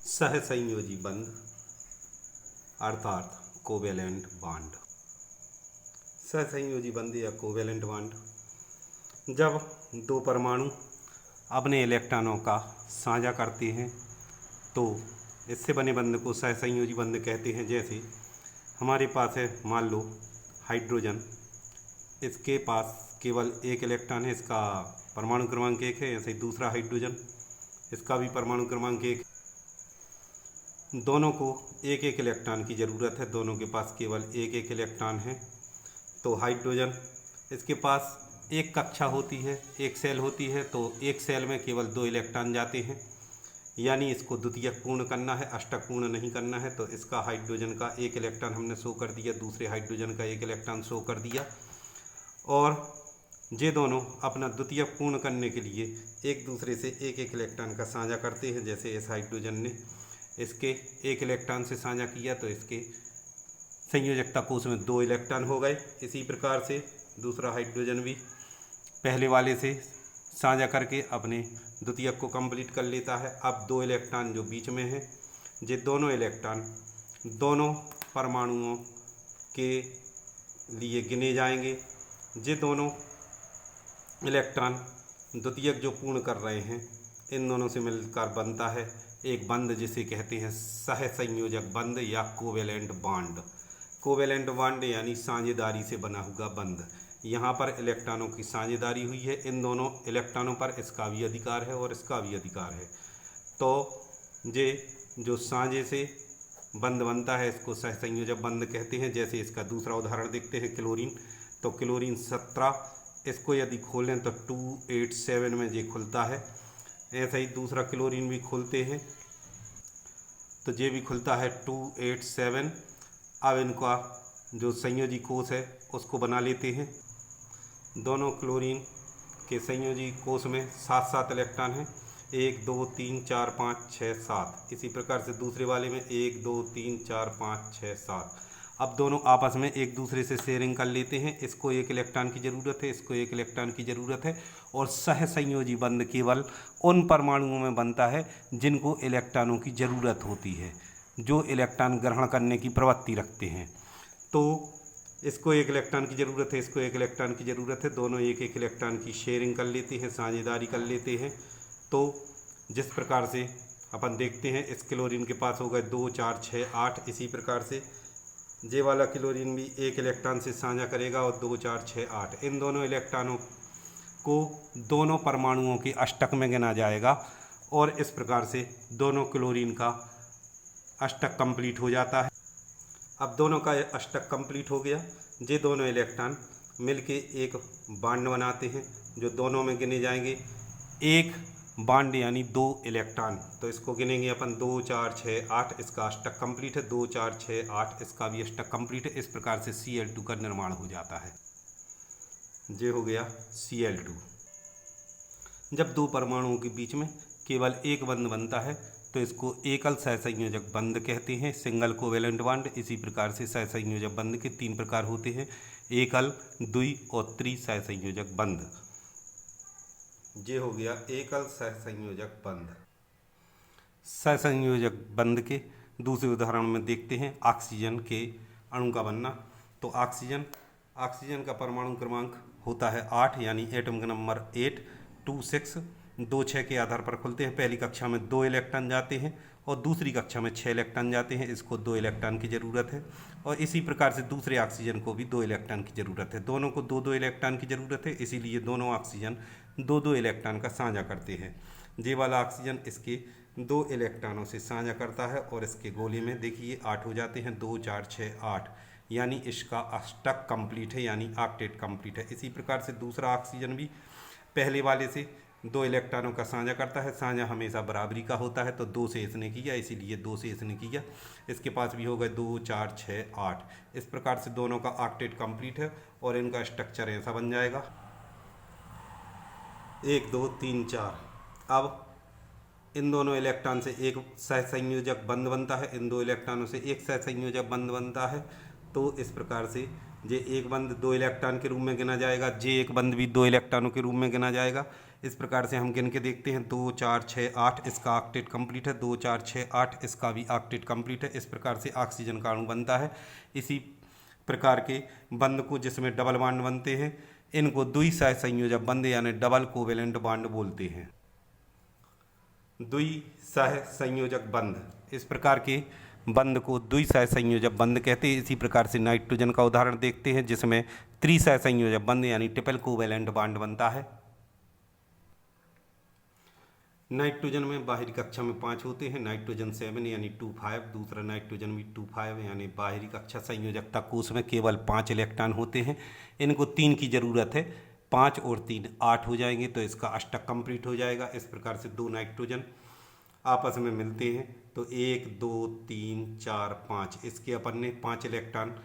सहसंयोजी बंध अर्थात covalent bond. सहसंयोजी बंध या कोवेलेंट बॉन्ड जब दो परमाणु अपने इलेक्ट्रॉनों का साझा करते हैं तो इससे बने बंध को सहसंयोजी बंध कहते हैं। जैसे हमारे पास है, मान लो हाइड्रोजन, इसके पास केवल एक इलेक्ट्रॉन है, इसका परमाणु क्रमांक 1 है। ऐसे ही दूसरा हाइड्रोजन, इसका भी परमाणु क्रमांक 1। दोनों को एक एक इलेक्ट्रॉन की ज़रूरत है, दोनों के पास केवल एक एक इलेक्ट्रॉन है। तो हाइड्रोजन, इसके पास एक कक्षा होती है, एक सेल होती है, तो एक सेल में केवल 2 इलेक्ट्रॉन जाते हैं, यानी इसको द्वितीयक पूर्ण करना है, अष्टक पूर्ण नहीं करना है। तो इसका हाइड्रोजन का एक इलेक्ट्रॉन हमने शो कर दिया, दूसरे हाइड्रोजन का एक इलेक्ट्रॉन शो कर दिया, और ये दोनों अपना द्वितीयक पूर्ण करने के लिए एक दूसरे से एक एक इलेक्ट्रॉन का साझा करते हैं। जैसे इस हाइड्रोजन ने इसके एक इलेक्ट्रॉन से साझा किया तो इसके संयोजकता कोश में 2 इलेक्ट्रॉन हो गए। इसी प्रकार से दूसरा हाइड्रोजन भी पहले वाले से साझा करके अपने द्वितीयक को कंप्लीट कर लेता है। अब 2 इलेक्ट्रॉन जो बीच में है, ये दोनों इलेक्ट्रॉन दोनों परमाणुओं के लिए गिने जाएंगे। ये दोनों इलेक्ट्रॉन द्वितीयक जो पूर्ण कर रहे हैं, इन दोनों से मिलकर बनता है एक बंध, जिसे कहते हैं सहसंयोजक बंध या कोवेलेंट बॉन्ड। कोवेलेंट बॉन्ड यानी साझेदारी से बना हुआ बंध। यहाँ पर इलेक्ट्रॉनों की साझेदारी हुई है, इन दोनों इलेक्ट्रॉनों पर इसका भी अधिकार है और इसका भी अधिकार है। तो ये जो साझे से बंध बनता है, इसको सहसंयोजक बंध कहते हैं। जैसे इसका दूसरा उदाहरण देखते हैं, क्लोरीन। तो क्लोरीन 17, इसको यदि खोलें तो 287 में ये खुलता है। ऐसा ही दूसरा क्लोरीन भी खोलते हैं तो ये भी खुलता है 287। अब इनका जो संयोजी कोश है उसको बना लेते हैं। दोनों क्लोरीन के संयोजी कोश में 7 इलेक्ट्रॉन हैं, 1 2 3 4 5 6 7। इसी प्रकार से दूसरे वाले में 1 2 3 4 5 6 7। अब दोनों आपस में एक दूसरे से शेयरिंग कर लेते हैं। इसको एक इलेक्ट्रॉन की ज़रूरत है, इसको एक इलेक्ट्रॉन की ज़रूरत है, और सहसंयोजी बंध केवल उन परमाणुओं में बनता है जिनको इलेक्ट्रॉनों की ज़रूरत होती है, जो इलेक्ट्रॉन ग्रहण करने की प्रवृत्ति रखते हैं। तो इसको एक इलेक्ट्रॉन की ज़रूरत है, इसको एक इलेक्ट्रॉन की ज़रूरत है, दोनों एक एक इलेक्ट्रॉन की शेयरिंग कर लेते हैं, साझेदारी कर लेते हैं। तो जिस प्रकार से अपन देखते हैं, इस क्लोरीन के पास हो गए 2 4 6 8। इसी प्रकार से जे वाला क्लोरीन भी एक इलेक्ट्रॉन से साझा करेगा और 2 4 6 8। इन दोनों इलेक्ट्रॉनों को दोनों परमाणुओं के अष्टक में गिना जाएगा, और इस प्रकार से दोनों क्लोरीन का अष्टक कंप्लीट हो जाता है। अब दोनों का अष्टक कंप्लीट हो गया, ये दोनों इलेक्ट्रॉन मिलके एक बॉन्ड बनाते हैं जो दोनों में गिने जाएंगे। एक बॉन्ड यानी 2 इलेक्ट्रॉन, तो इसको गिनेंगे अपन 2 4 6 8। इसका अष्टक कंप्लीट है, 2 4 6 8, इसका भी अष्टक कंप्लीट है। इस प्रकार से Cl2 का निर्माण हो जाता है। ये हो गया Cl2। जब 2 परमाणुओं के बीच में केवल एक बंध बनता है तो इसको एकल सहसंयोजक बंध कहते हैं, सिंगल कोवेलेंट बॉन्ड। इसी प्रकार से सहसंयोजक बंध के 3 प्रकार होते हैं, एकल, द्वि और त्रि सहसंयोजक बंध। ये हो गया एकल सहसंयोजक बंध। सहसंयोजक बंध के दूसरे उदाहरण में देखते हैं ऑक्सीजन के अणु का बनना। तो ऑक्सीजन का परमाणु क्रमांक होता है 8, यानी एटम का नंबर 8 2 6 2 6 के आधार पर खुलते हैं। पहली कक्षा में 2 इलेक्ट्रॉन जाते हैं और दूसरी कक्षा में 6 इलेक्ट्रॉन जाते हैं। इसको 2 इलेक्ट्रॉन की ज़रूरत है, और इसी प्रकार से दूसरे ऑक्सीजन को भी 2 इलेक्ट्रॉन की ज़रूरत है। दोनों को 2 2 इलेक्ट्रॉन की ज़रूरत है, इसीलिए दोनों ऑक्सीजन 2 2 इलेक्ट्रॉन का साझा करते हैं। ये वाला ऑक्सीजन इसके 2 इलेक्ट्रॉनों से साझा करता है, और इसके गोले में देखिए 8 हो जाते हैं, 2 4 6 8, यानी इसका अष्टक कंप्लीट है, यानी ऑक्टेट कंप्लीट है। इसी प्रकार से दूसरा ऑक्सीजन भी पहले वाले से 2 इलेक्ट्रॉनों का साझा करता है। साझा हमेशा बराबरी का होता है, तो 2 से इसने किया, इसीलिए 2 से इसने किया। इसके पास भी हो गए 2 4 6 8। इस प्रकार से दोनों का ऑक्टेट कंप्लीट है, और इनका स्ट्रक्चर ऐसा बन जाएगा 1 2 3 4। अब इन दोनों इलेक्ट्रॉन से एक सहसंयोजक बंध बनता है, इन 2 इलेक्ट्रॉनों से एक सहसंयोजक बंध बनता है। तो इस प्रकार से ये एक बंध 2 इलेक्ट्रॉन के रूप में गिना जाएगा, जे एक बंध भी 2 इलेक्ट्रॉनों के रूप में गिना जाएगा। इस प्रकार से हम गिन के देखते हैं 2 4 6 8 इसका ऑक्टेट कंप्लीट है, 2 4 6 8 इसका भी ऑक्टेट कंप्लीट है। इस प्रकार से ऑक्सीजन का अणु बनता है। इसी प्रकार के बंध को जिसमें डबल बॉन्ड बनते हैं इनको द्विसह संयोजक बंध यानी डबल कोवेलेंट बॉन्ड बोलते हैं। द्विसह संयोजक बंध, इस प्रकार के बंध को द्विसह संयोजक बंध कहते हैं। इसी प्रकार से नाइट्रोजन का उदाहरण देखते हैं जिसमें त्रिसह संयोजक बंध यानी ट्रिपल कोवेलेंट बॉन्ड बनता है। नाइट्रोजन में बाहरी कक्षा में 5 होते हैं, नाइट्रोजन 7 यानी 2,5, दूसरा नाइट्रोजन भी 2,5 यानी बाहरी कक्षा संयोजकता कोष में केवल 5 इलेक्ट्रॉन होते हैं। इनको 3 की ज़रूरत है, 5 और 3 8 हो जाएंगे तो इसका अष्टक कंप्लीट हो जाएगा। इस प्रकार से 2 नाइट्रोजन आपस में मिलते हैं तो 1 2 3 4 5 इसके अपन ने 5 इलेक्ट्रॉन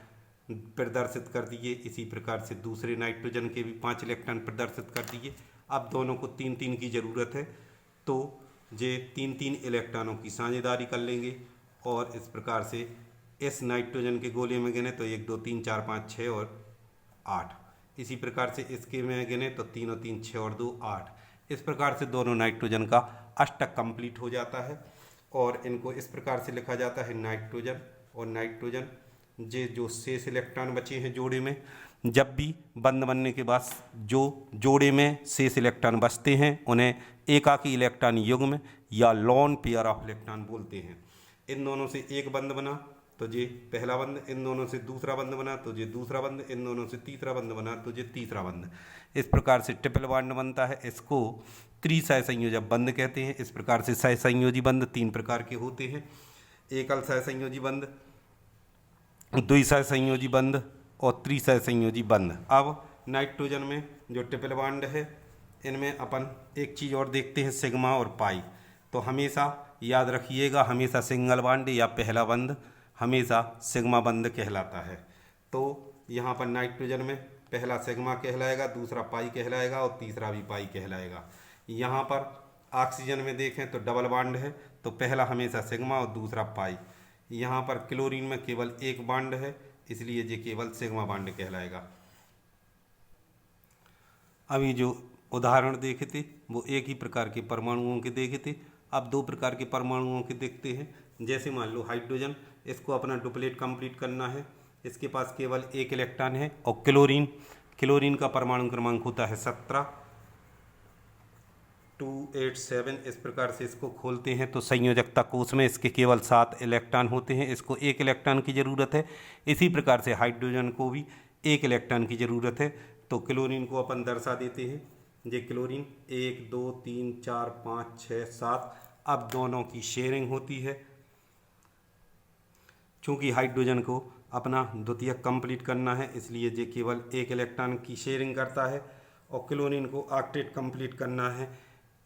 प्रदर्शित कर दिए। इसी प्रकार से दूसरे नाइट्रोजन के भी 5 इलेक्ट्रॉन प्रदर्शित कर दिए। अब दोनों को 3 3 की ज़रूरत है तो ये 3 3 इलेक्ट्रॉनों की साझेदारी कर लेंगे और इस प्रकार से इस नाइट्रोजन के गोले में गिने तो 1 2 3 4 5 6 और 8। इसी प्रकार से इसके में गिने तो 3 और 3 6 और 2 8। इस प्रकार से दोनों नाइट्रोजन का अष्टक कंप्लीट हो जाता है और इनको इस प्रकार से लिखा जाता है नाइट्रोजन और नाइट्रोजन। ये जो शेष इलेक्ट्रॉन बचे हैं जोड़े में, जब भी बंध बनने के बाद जो जोड़े में शेष इलेक्ट्रॉन बचते हैं उन्हें एकाकी इलेक्ट्रॉन युग्म या लोन पेयर ऑफ इलेक्ट्रॉन बोलते हैं। इन दोनों से एक बंध बना तो ये पहला बंध, इन दोनों से दूसरा बंध बना तो ये दूसरा बंध, इन दोनों से तीसरा बंध बना तो ये तीसरा बंध। इस प्रकार से ट्रिपल बॉन्ड बनता है। इसको त्रिसह संयोजक बंध कहते हैं। इस प्रकार से सह संयोजी बंध 3 प्रकार के होते हैं, एकल सह संयोजी बंध, द्विसह संयोजी बंध और त्रिसह संयोजी बंध। अब नाइट्रोजन में जो ट्रिपल बॉन्ड है इनमें अपन एक चीज़ और देखते हैं, सिग्मा और पाई। तो हमेशा याद रखिएगा, हमेशा सिंगल बॉन्ड या पहला बंध हमेशा सिग्मा बंध कहलाता है। तो यहाँ पर नाइट्रोजन में पहला सिग्मा कहलाएगा, दूसरा पाई कहलाएगा और तीसरा भी पाई कहलाएगा। यहाँ पर ऑक्सीजन में देखें तो डबल बॉन्ड है तो पहला हमेशा सिग्मा और दूसरा पाई। यहाँ पर क्लोरीन में केवल एक बॉन्ड है इसलिए ये केवल सिग्मा बॉन्ड कहलाएगा। अभी जो उदाहरण देखे थे वो एक ही प्रकार के परमाणुओं के देखे थे। अब 2 प्रकार के परमाणुओं के देखते हैं। जैसे मान लो हाइड्रोजन, इसको अपना डुप्लेट कंप्लीट करना है, इसके पास केवल एक इलेक्ट्रॉन है। और क्लोरीन का परमाणु क्रमांक होता है 17 287। इस प्रकार से इसको खोलते हैं तो संयोजकता कोष में इसके केवल 7 इलेक्ट्रॉन होते हैं, इसको 1 इलेक्ट्रॉन की ज़रूरत है। इसी प्रकार से हाइड्रोजन को भी 1 इलेक्ट्रॉन की ज़रूरत है। तो क्लोरीन को अपन दर्शा देते हैं, ये क्लोरीन 1 2 3 4 5 6 7। अब दोनों की शेयरिंग होती है। चूँकि हाइड्रोजन को अपना द्वितीयक कंप्लीट करना है इसलिए ये केवल 1 इलेक्ट्रॉन की शेयरिंग करता है और क्लोरीन को ऑक्टेट कंप्लीट करना है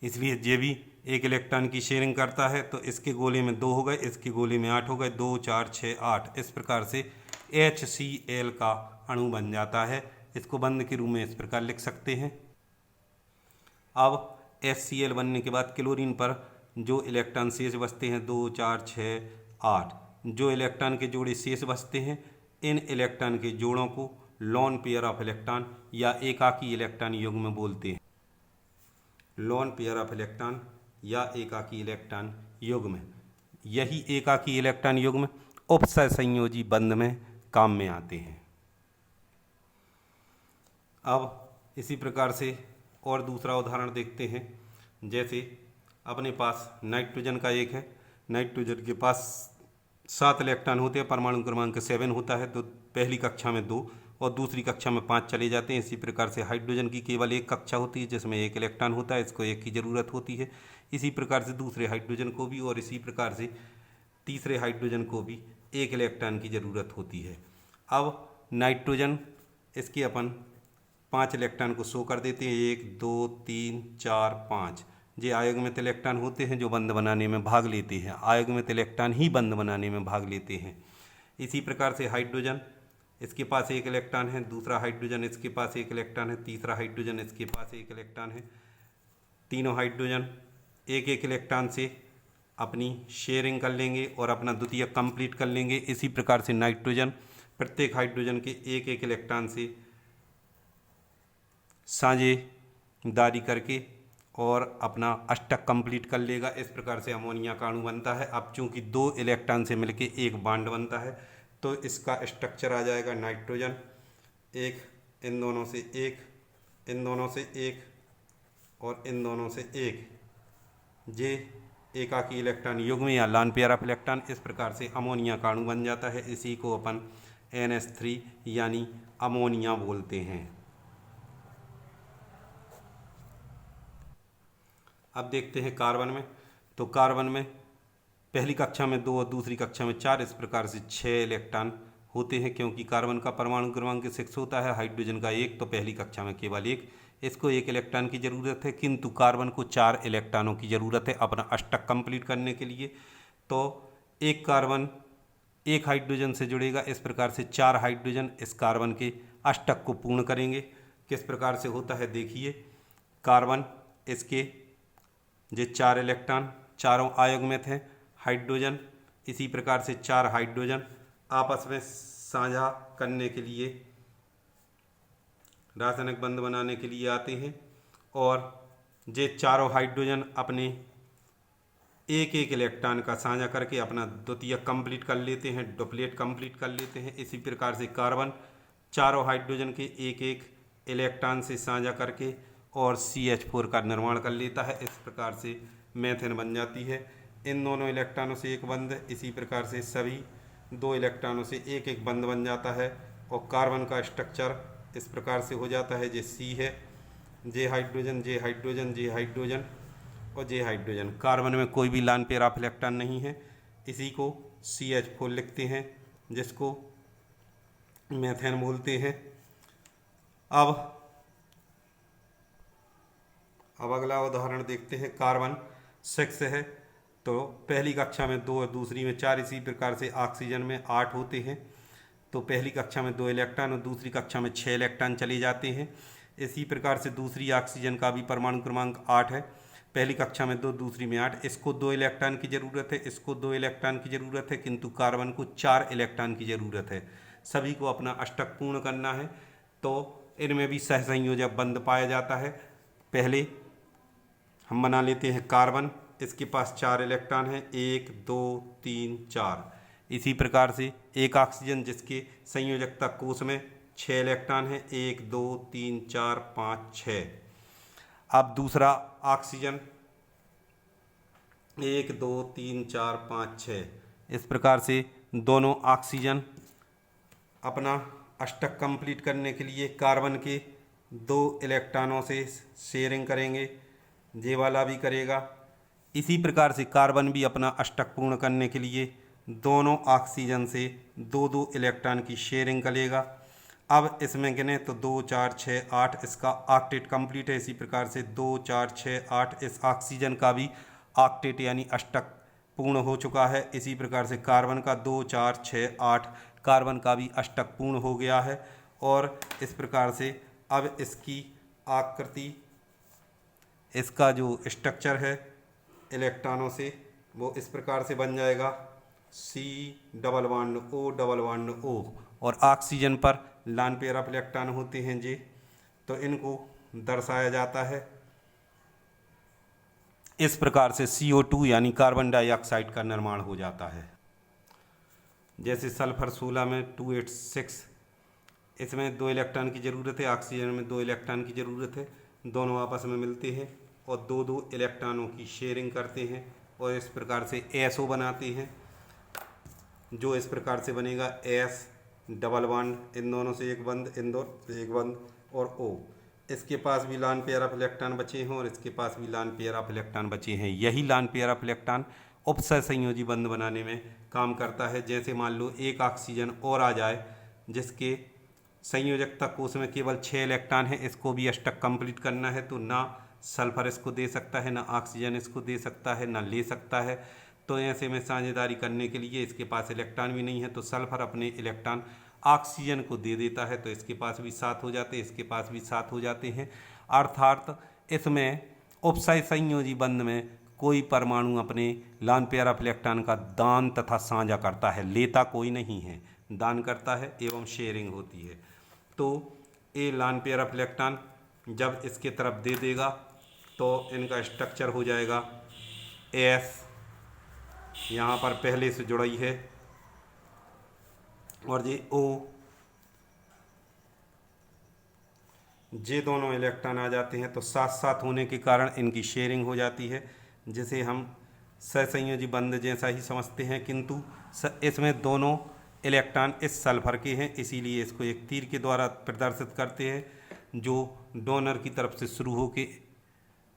इसलिए ये भी 1 इलेक्ट्रॉन की शेयरिंग करता है। तो इसके गोले में 2 हो गए, इसके गोले में 8 हो गए, 2 4 6 8। इस प्रकार से HCl का अणु बन जाता है। इसको बंध के रूप में इस प्रकार लिख सकते हैं। अब HCl बनने के बाद क्लोरीन पर जो इलेक्ट्रॉन शेष बचते हैं 2 4 6 8, जो इलेक्ट्रॉन के जोड़े शेष बचते हैं इन इलेक्ट्रॉन के जोड़ों को लोन पेयर ऑफ इलेक्ट्रॉन या एकाकी इलेक्ट्रॉन युग्म बोलते हैं। लोन पेयर ऑफ इलेक्ट्रॉन या एकाकी इलेक्ट्रॉन युग्म, यही एकाकी इलेक्ट्रॉन युग्म उपसह संयोजी बंध में काम में आते हैं। अब इसी प्रकार से और दूसरा उदाहरण देखते हैं। जैसे अपने पास नाइट्रोजन का एक है, नाइट्रोजन के पास 7 इलेक्ट्रॉन होते हैं, परमाणु क्रमांक 7 होता है। तो पहली कक्षा में 2 और दूसरी कक्षा में 5 चले जाते हैं। इसी प्रकार से हाइड्रोजन की केवल एक कक्षा होती है जिसमें 1 इलेक्ट्रॉन होता है, इसको 1 की ज़रूरत होती है। इसी प्रकार से दूसरे हाइड्रोजन को भी और इसी प्रकार से तीसरे हाइड्रोजन को भी 1 इलेक्ट्रॉन की ज़रूरत होती है। अब नाइट्रोजन इसके अपन 5 इलेक्ट्रॉन को शो कर देते हैं, 1 2 3 4 5। ये आयुग्मित इलेक्ट्रॉन होते हैं जो बंध बनाने में भाग लेते हैं, आयुग्मित इलेक्ट्रॉन ही बंध बनाने में भाग लेते हैं। इसी प्रकार से हाइड्रोजन, इसके पास 1 इलेक्ट्रॉन है, दूसरा हाइड्रोजन इसके पास 1 इलेक्ट्रॉन है, तीसरा हाइड्रोजन इसके पास 1 इलेक्ट्रॉन है। तीनों हाइड्रोजन 1 इलेक्ट्रॉन से अपनी शेयरिंग कर लेंगे और अपना द्वितीयक कंप्लीट कर लेंगे। इसी प्रकार से नाइट्रोजन प्रत्येक हाइड्रोजन के 1 इलेक्ट्रॉन से साझेदारी करके और अपना अष्टक कंप्लीट कर लेगा। इस प्रकार से अमोनिया का अणु बनता है। अब चूंकि 2 इलेक्ट्रॉन से मिलके एक बॉन्ड बनता है तो इसका स्ट्रक्चर आ जाएगा नाइट्रोजन, एक इन दोनों से एक, इन दोनों से एक और इन दोनों से एक, जे एकाकी इलेक्ट्रॉन युग्म या लॉन पेयर ऑफ इलेक्ट्रॉन। इस प्रकार से अमोनिया का अणु बन जाता है। इसी को अपन NH3 यानी अमोनिया बोलते हैं। अब देखते हैं कार्बन में। तो कार्बन में पहली कक्षा में 2 और दूसरी कक्षा में 4, इस प्रकार से 6 इलेक्ट्रॉन होते हैं। क्योंकि कार्बन का परमाणु क्रमांक 6 होता है, हाइड्रोजन का 1, तो पहली कक्षा में केवल 1। इसको 1 इलेक्ट्रॉन की ज़रूरत है, किंतु कार्बन को 4 इलेक्ट्रॉनों की ज़रूरत है अपना अष्टक कंप्लीट करने के लिए। तो एक कार्बन एक हाइड्रोजन से जुड़ेगा। इस प्रकार से 4 हाइड्रोजन इस कार्बन के अष्टक को पूर्ण करेंगे। किस प्रकार से होता है देखिए। कार्बन इसके जो 4 इलेक्ट्रॉन चारों आयुग्मित हैं, हाइड्रोजन इसी प्रकार से 4 हाइड्रोजन आपस में साझा करने के लिए, रासायनिक बंध बनाने के लिए आते हैं। और ये चारों हाइड्रोजन अपने एक एक इलेक्ट्रॉन का साझा करके अपना द्वितीयक कंप्लीट कर लेते हैं, डुप्लेट कंप्लीट कर लेते हैं। इसी प्रकार से कार्बन चारों हाइड्रोजन के एक एक इलेक्ट्रॉन से साझा करके और CH4 का निर्माण कर लेता है। इस प्रकार से मेथेन बन जाती है। इन दोनों इलेक्ट्रॉनों से एक बंध, इसी प्रकार से सभी 2 इलेक्ट्रॉनों से एक एक बंध बन जाता है। और कार्बन का स्ट्रक्चर इस प्रकार से हो जाता है। जे C है, जे हाइड्रोजन, जे हाइड्रोजन, जे हाइड्रोजन और जे हाइड्रोजन। कार्बन में कोई भी लॉन पेयर ऑफ इलेक्ट्रॉन नहीं है। इसी को CH4 लिखते हैं, जिसको मेथेन बोलते हैं। अब अगला उदाहरण देखते हैं। कार्बन 6 है, तो पहली कक्षा में 2 और दूसरी में 4, इसी प्रकार से ऑक्सीजन में 8 होते हैं। तो पहली कक्षा में 2 इलेक्ट्रॉन और दूसरी कक्षा में 6 इलेक्ट्रॉन चले जाते हैं। इसी प्रकार से दूसरी ऑक्सीजन का भी परमाणु क्रमांक 8 है। पहली कक्षा में 2, दूसरी में 8। इसको 2 इलेक्ट्रॉन की ज़रूरत है, इसको 2 इलेक्ट्रॉन की ज़रूरत है, किंतु कार्बन को 4 इलेक्ट्रॉन की ज़रूरत है। सभी को अपना अष्टक पूर्ण करना है। तो इनमें भी सहसंयोजक बंध पाया जाता है। पहले हम बना लेते हैं कार्बन। इसके पास 4 इलेक्ट्रॉन हैं, 1 2 3 4। इसी प्रकार से एक ऑक्सीजन जिसके संयोजकता कोष में 6 इलेक्ट्रॉन हैं, 1 2 3 4 5 6। अब दूसरा ऑक्सीजन 1 2 3 4 5 6। इस प्रकार से दोनों ऑक्सीजन अपना अष्टक कंप्लीट करने के लिए कार्बन के 2 इलेक्ट्रॉनों से शेयरिंग करेंगे। ये वाला भी करेगा। इसी प्रकार से कार्बन भी अपना अष्टक पूर्ण करने के लिए दोनों ऑक्सीजन से 2 इलेक्ट्रॉन की शेयरिंग करेगा। अब इसमें गिने तो 2 4 6 8, इसका ऑक्टेट कंप्लीट है। इसी प्रकार से 2 4 6 8 इस ऑक्सीजन का भी ऑक्टेट यानी अष्टक पूर्ण हो चुका है। इसी प्रकार से कार्बन का 2 4 6 8 कार्बन का भी अष्टक पूर्ण हो गया है। और इस प्रकार से अब इसकी आकृति, इसका जो स्ट्रक्चर है इलेक्ट्रॉनों से, वो इस प्रकार से बन जाएगा। C double bond O double bond O। और ऑक्सीजन पर लॉन पेयर ऑफ इलेक्ट्रॉन होते हैं जी, तो इनको दर्शाया जाता है इस प्रकार से। CO2 यानी कार्बन डाइऑक्साइड का निर्माण हो जाता है। जैसे सल्फर 16 में 286, इसमें 2 इलेक्ट्रॉन की ज़रूरत है, ऑक्सीजन में 2 इलेक्ट्रॉन की ज़रूरत है। दोनों आपस में मिलते हैं और 2 इलेक्ट्रॉनों की शेयरिंग करते हैं और इस प्रकार से SO बनाते हैं, जो इस प्रकार से बनेगा S डबल बॉन्ड, इन दोनों से एक बंद, इन दोनों से एक बंद और O। इसके पास भी लॉन पेयर ऑफ इलेक्ट्रॉन बचे हैं और इसके पास भी लॉन पेयर ऑफ इलेक्ट्रॉन बचे हैं। यही लॉन पेयर ऑफ इलेक्ट्रॉन उपसहसंयोजी बंध बनाने में काम करता है। जैसे मान लो एक ऑक्सीजन और आ जाए जिसके संयोजकता कोष में केवल 6 इलेक्ट्रॉन है, इसको भी अष्टक कंप्लीट करना है। तो ना सल्फर इसको दे सकता है, ना ऑक्सीजन इसको दे सकता है, ना ले सकता है। तो ऐसे में साझेदारी करने के लिए इसके पास इलेक्ट्रॉन भी नहीं है, तो सल्फर अपने इलेक्ट्रॉन ऑक्सीजन को दे देता है, तो इसके पास भी 7 हो जाते हैं, इसके पास भी 7 हो जाते हैं। अर्थात इसमें उपसहसंयोजी बंध में कोई परमाणु अपने लॉन पेयर ऑफ इलेक्ट्रॉन का दान तथा साझा करता है, लेता कोई नहीं है, दान करता है एवं शेयरिंग होती है। तो ये लॉन पेयर ऑफ इलेक्ट्रॉन जब इसके तरफ दे देगा तो इनका स्ट्रक्चर हो जाएगा एस, यहाँ पर पहले से जुड़ी है, और ये ओ, ये दोनों इलेक्ट्रॉन आ जाते हैं। तो साथ साथ होने के कारण इनकी शेयरिंग हो जाती है, जिसे हम सहसंयोजी बंध जैसा ही समझते हैं, किंतु इसमें दोनों इलेक्ट्रॉन इस सल्फर के हैं, इसीलिए इसको एक तीर के द्वारा प्रदर्शित करते हैं, जो डोनर की तरफ से शुरू होके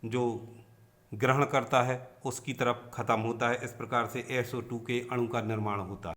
जो ग्रहण करता है उसकी तरफ ख़त्म होता है। इस प्रकार से SO2 के अणु का निर्माण होता है।